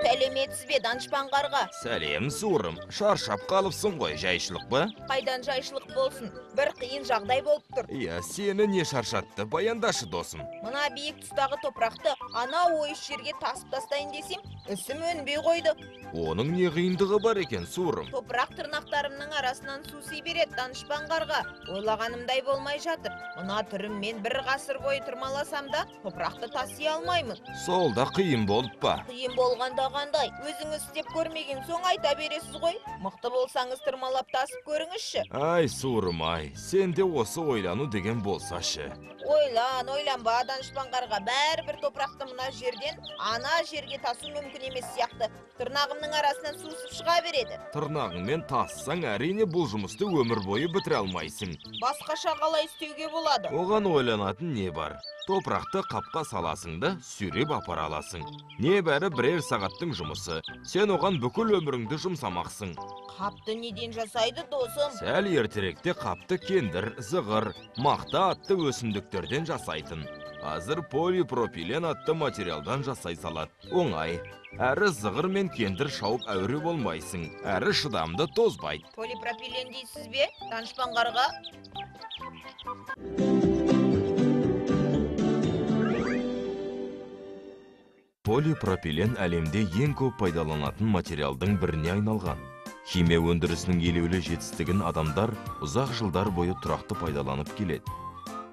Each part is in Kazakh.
Сәлеметсіз бе, Данышпан қарға? Сәлем, Суырым. Шаршап қалыпсың ғой, жайшылық ба? Қайдан жайшылық болсын? Бір қиын жағдай болып тұр. Сені не шаршатты, баяндашы досым. Мына биік тұстағы топырақты ана ойыс жерге тасып тастайын десем, ісім өнбей қойды. Оның не қиындығы бар екен, Суырым? Топырақ тырнақтарымның арасынан суси береді, Данышпан қарға. Ойлағанымдай болмай жатыр. Мына түріммен бір ғасыр бойы тұрмаласам да, топырақты таси алмаймын. Сол да қиын болып па? Қиын болғанда қандай? Өзіңіз істеп көрмеген соң айта бересіз ғой. Мықты болсаңыз тырмалап тасып көріңізші. Ай, Суырым ай, сен де осы ойлану деген болсашы. Ойланба, Данышпан қарға. Бәрібір топырақты мына жерден ана жерге тасу мүмкін емес сияқты. Тырнағымның арасынан сусып шыға береді. Тырнағыңмен тассаң, әрине бұл жұмысты өмір бойы бітіре алмайсың. Басқаша қалай істеуге болады? Оған ойланатын не бар? Топырақты қапқа саласың да, сүйреп апара аласың. Небәрі бірер сағаттың жұмысы. Сен оған бүкіл өміріңді жұмсамақсың. Қапты неден жасайды, досым? Сәл ертеректе қапты кендір, зығыр, мақта атты өсімдіктерден жасайтын. Азыр полипропилен атты материалдан жасай салады. Оңай. Әрі зығыр мен кендір шауып әуре болмайсың. Әрі шыдамды тозбайды. Полипропилен дейсіз бе, Данышпан қарға? Полипропилен әлемде ең көп пайдаланатын материалдың біріне айналған. Химия өндірісінің елеулі жетістігін адамдар ұзақ жылдар бойы тұрақты пайдаланып келеді.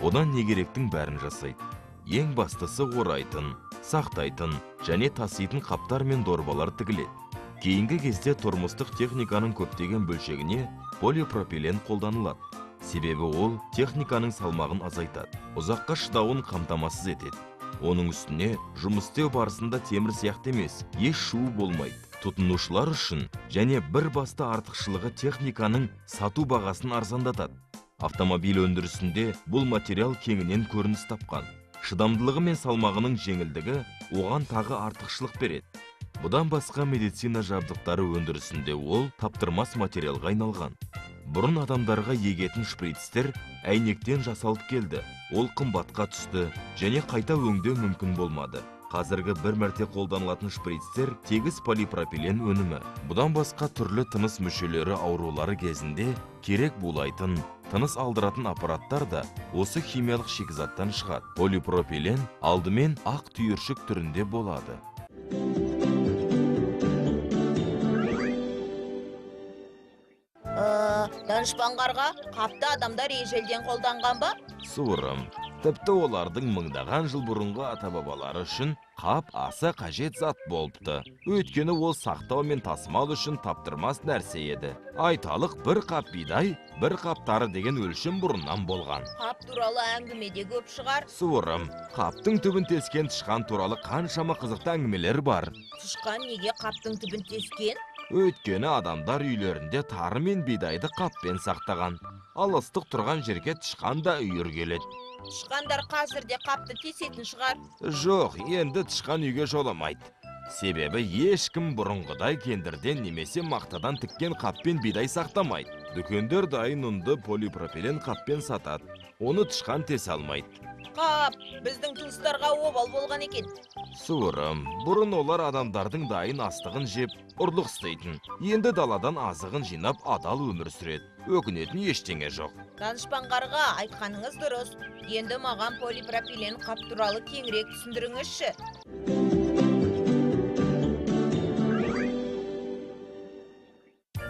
Одан не керектің бәрін жасайды. Ең бастысы орайтын, сақтайтын және таситын қаптар мен дорбалар тігіледі. Кейінгі кезде тұрмыстық техниканың көптеген бөлшегіне полипропилен қолданылады. Себебі ол техниканың салмағын азайтады, ұзаққа шыдауын қамтамасыз етеді. Оның үстіне жұмыс істеу барысында темір сияқты емес, еш шуы болмайды. Тұтынушылар үшін және бір басты артықшылығы техниканың сату бағасын арзандатады. Автомобиль өндірісінде бұл материал кеңінен көрініс тапқан. Шыдамдылығы мен салмағының жеңілдігі оған тағы артықшылық береді. Бұдан басқа медицина жабдықтары өндірісінде ол таптырмас материалға айналған. Бұрын адамдарға егетін шприцтер әйнектен жасалып келді. Ол қымбатқа түсті және қайта өңдеу мүмкін болмады. Қазіргі бір мәрте қолданылатын шприцтер тегіс полипропилен өнімі. Бұдан басқа түрлі тыныс мүшелері аурулары кезінде керек булайтын, тыныс алдыратын аппараттар да осы химиялық шикізаттан шығады. Полипропилен алдымен ақ түйіршік түрінде болады. Данышпан қарға, қапты адамдар ежелден қолданған ба? Суырым, тіпті олардың мыңдаған жыл бұрынғы ата-бабалары үшін қап аса қажет зат болыпты. Өйткені ол сақтау мен тасымал үшін таптырмас нәрсе еді. Айталық бір қап бидай, бір қап тары деген өлшем бұрыннан болған. Қап туралы әңгімеде көп шығар. Суырым, қаптың түбін тескен тышқан туралы қаншама қызықты әңгімелер бар. Тышқан неге қаптың түбін тескен? Өйткені адамдар үйлерінде тары мен бидайды қаппен сақтаған. Ал ыстық тұрған жерге тышқан да үйір келеді. Тышқандар қазірде қапты тесетін шығар. Жоқ, енді тышқан үйге жоламайды. Себебі ешкім бұрынғыдай кендірден немесе мақтадан тіккен қаппен бидай сақтамайды. Дүкендер дайын ұнды полипропилен қаппен сатады. Оны тышқан тесе алмайды. Қап, біздің туыстарға обал болған екен. Суырым, бұрын олар адамдардың дайын астығын жеп, ұрлық істейтін. Енді даладан азығын жинап адал өмір сүреді. Өкінетін ештеңе жоқ. Данышпан қарға, айтқаныңыз дұрыс. Енді маған полипропилен қап туралы кеңірек түсіндіріңізші.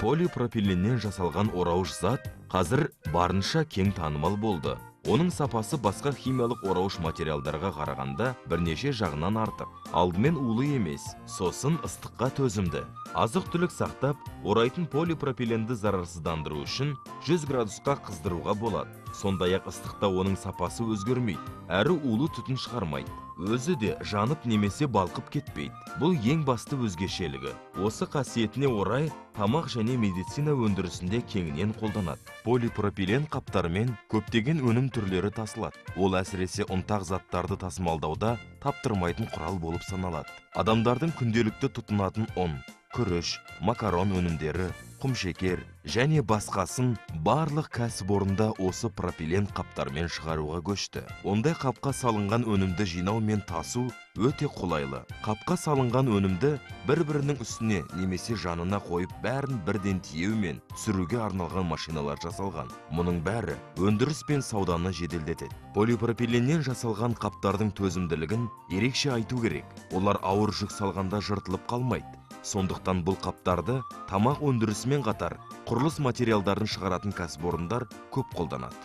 Полипропиленнен жасалған орауыш зат қазір барынша кең танымал болды. Оның сапасы басқа химиялық орауыш материалдарға қарағанда бірнеше жағынан артық. Алдымен улы емес, сосын ыстыққа төзімді. Азық-түлік сақтап, орайтын полипропиленді зарарсыздандыру үшін 100 градусқа қыздыруға болады. Сондай-ақ ыстықта оның сапасы өзгермейді, әрі улы түтін шығармайды. Өзі де жанып немесе балқып кетпейді. Бұл ең басты өзгешелігі. Осы қасиетіне орай тамақ және медицина өндірісінде кеңінен қолданады. Полипропилен қаптарымен көптеген өнім түрлері тасылады. Ол әсіресе ұнтақ заттарды тасымалдауда таптырмайтын құрал болып саналады. Адамдардың күнделікті тұтынатын ұн, күріш, макарон өнімдері, құмшекер және басқасын барлық кәсіпорында осы пропилен қаптармен шығаруға көшті. Ондай қапқа салынған өнімді жинау мен тасу өте қолайлы. Қапқа салынған өнімді бір-бірінің үстіне немесе жанына қойып бәрін бірден тиеу мен түсіруге арналған машиналар жасалған. Мұның бәрі өндіріс пен сауданы жеделдетеді. Полипропиленнен жасалған қаптардың төзімділігін ерекше айту керек. Олар ауыр жүк салғанда жыртылып қалмайды. Сондықтан бұл қаптарды тамақ өндірісімен қатар құрылыс материалдарын шығаратын кәсіпорындар көп қолданады.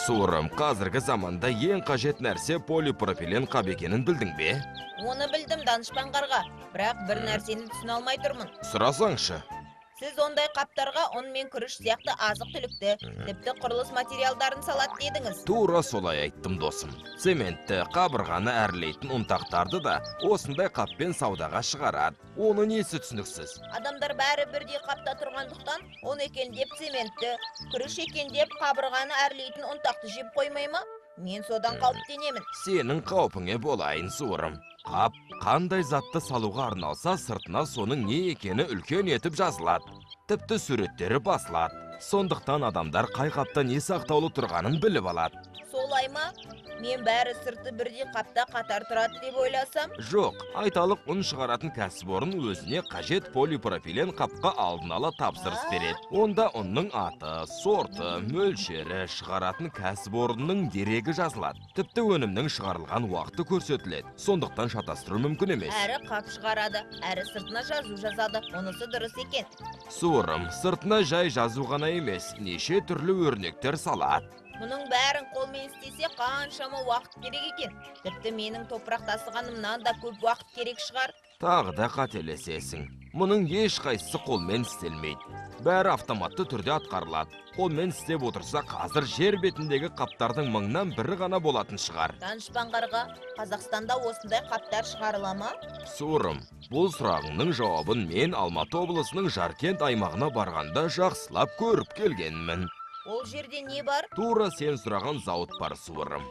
Суырым, қазіргі заманда ең қажет нәрсе полипропилен қап екенін білдің бе? Оны білдім данышпан қарға, бірақ бір нәрсені түсіне алмай тұрмын. Сұрасаңшы. Сіз ондай қаптарға ұн мен күріш сияқты азық түлікті, тіпті құрылыс материалдарын салат дедіңіз. Тура солай айттым досым. Цементті, қабырғаны әрлейтін ұнтақтарды да осындай қаппен саудаға шығарады. Оны несі түсініксіз? Адамдар бәрі бірдей қапта тұрғандықтан, он екендеп цементті, күріш екендеп қабырғаны әрлейтін ұнтақты жеп қоймай ма? Мен содан қауіптенемін. Сенің қаупіңе болайын, суырым. Қап қандай затты салуға арналса, сыртына соның не екені үлкен етіп жазылады. Тіпті суреттері басылады. Сондықтан адамдар қай қапта не сақтаулы тұрғанын біліп алады. Солай ма? Мен бәрі сырты бірдей қапта қатар тұрады деп ойласам? Жоқ, айталық ұн шығаратын кәсіпорын өзіне қажет полипропилен қапқа алдын ала тапсырыс береді. Онда ұнның аты, сорты, мөлшері, шығаратын кәсіпорынның дерегі жазылады. Тіпті өнімнің шығарылған уақыты көрсетіледі. Сондықтан шатастыру мүмкін емес. Әрі қап шығарады, әрі сыртына жазу жазады. Онысы дұрыс екен. Суырым, сыртына жай жазу ғана емес, неше түрлі өрнектер салады. Мұның бәрін қолмен істесе қаншама уақыт керек екен. Тіпті менің топырақ тасығанымнан да көп уақыт керек шығар. Тағы да қателесесің. Мұның ешқайсысы қолмен істелмейді. Бәрі автоматты түрде атқарылады. Қолмен істеп отырса, қазір жер бетіндегі қаптардың мыңнан бірі ғана болатын шығар. Данышпан қарға, Қазақстанда осындай қаптар шығарыла ма? Суырым, бұл сұрағыңның жауабын мен Алматы облысының Жаркент аймағына барғанда жақсылап көріп келгенмін. Ол жерде не бар? Тура сен сұраған зауыт бар, суырым.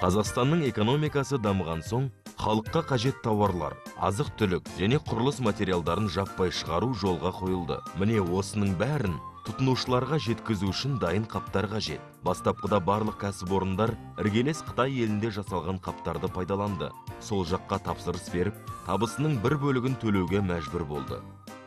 Қазақстанның экономикасы дамыған соң, халыққа қажет тауарлар, азық-түлік және құрылыс материалдарын жаппай шығару жолға қойылды. Міне осының бәрін тұтынушыларға жеткізу үшін дайын қаптар қажет. Бастапқыда барлық кәсіпорындар іргелес Қытай елінде жасалған қаптарды пайдаланды. Сол жаққа тапсырыс беріп, табысының бір бөлігін төлеуге мәжбүр болды.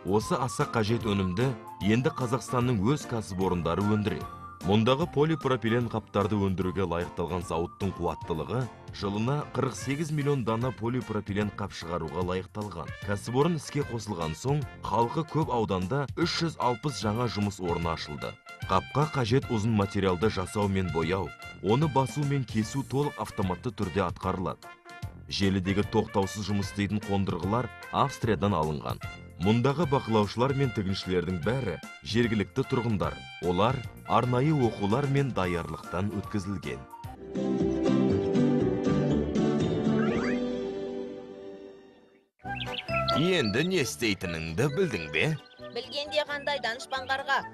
Осы аса қажет өнімді енді Қазақстанның өз кәсіпорындары өндіреді. Мұндағы полипропилен қаптарды өндіруге лайықталған зауыттың қуаттылығы жылына 48 миллион дана полипропилен қап шығаруға лайықталған. Кәсіпорын іске қосылған соң, халқы көп ауданда 360 жаңа жұмыс орны ашылды. Қапқа қажет ұзын материалды жасау мен бояу, оны басу мен кесу толық автоматты түрде атқарылады. Желідегі тоқтаусыз жұмыс істейтін қондырғылар Австриядан алынған. Мұндағы бақылаушылар мен тігіншілердің бәрі жергілікті тұрғындар. Олар арнайы оқулар мен даярлықтан өткізілген. Енді не істейтініңді білдің бе? Білгенде қандай данышпан қарға.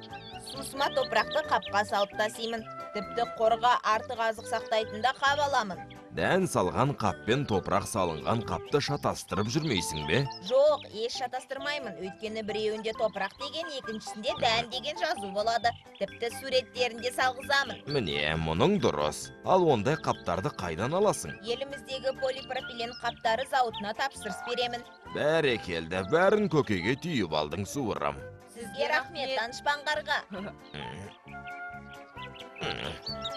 Сусыма топырақты қапқа салып тасимын. Тіпті қорға артық азық сақтайтында қап аламын. Дән салған қаппен топырақ салынған қапты шатастырып жүрмейсің бе? Жоқ, еш шатастырмаймын. Өйткені біреуінде топырақ деген, екіншісінде дән деген жазу болады. Тіпті суреттерінде салғызамын. Міне, мұның дұрыс. Ал ондай қаптарды қайдан аласың? Еліміздегі полипропилен қаптары зауытына тапсырыс беремін. Бәрекелді, бәрін көкеге түйіп алдың, суырым. Сізге рахмет, данышпан қарға.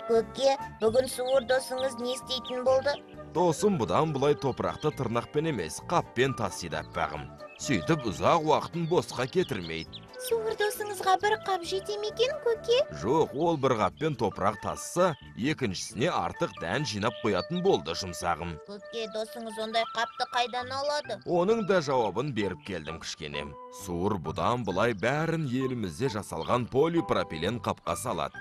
Көке, бүгін суыр досыңыз не істейтін болды? Досым бұдан бұлай топырақты тырнақпен емес, қаппен тасиды аппағым. Сөйтіп ұзақ уақытын босқа кетірмейді. Суыр досыңызға бір қап жете ме екен, көке? Жоқ, ол бір қаппен топырақ тасса, екіншісіне артық дән жинап қоятын болды, жұмсағым. Көке, досыңыз ондай қапты қайдан алады? Оның да жауабын беріп келдім, кішкенем. Суыр бұдан бұлай бәрін елімізде жасалған полипропилен қапқа салады.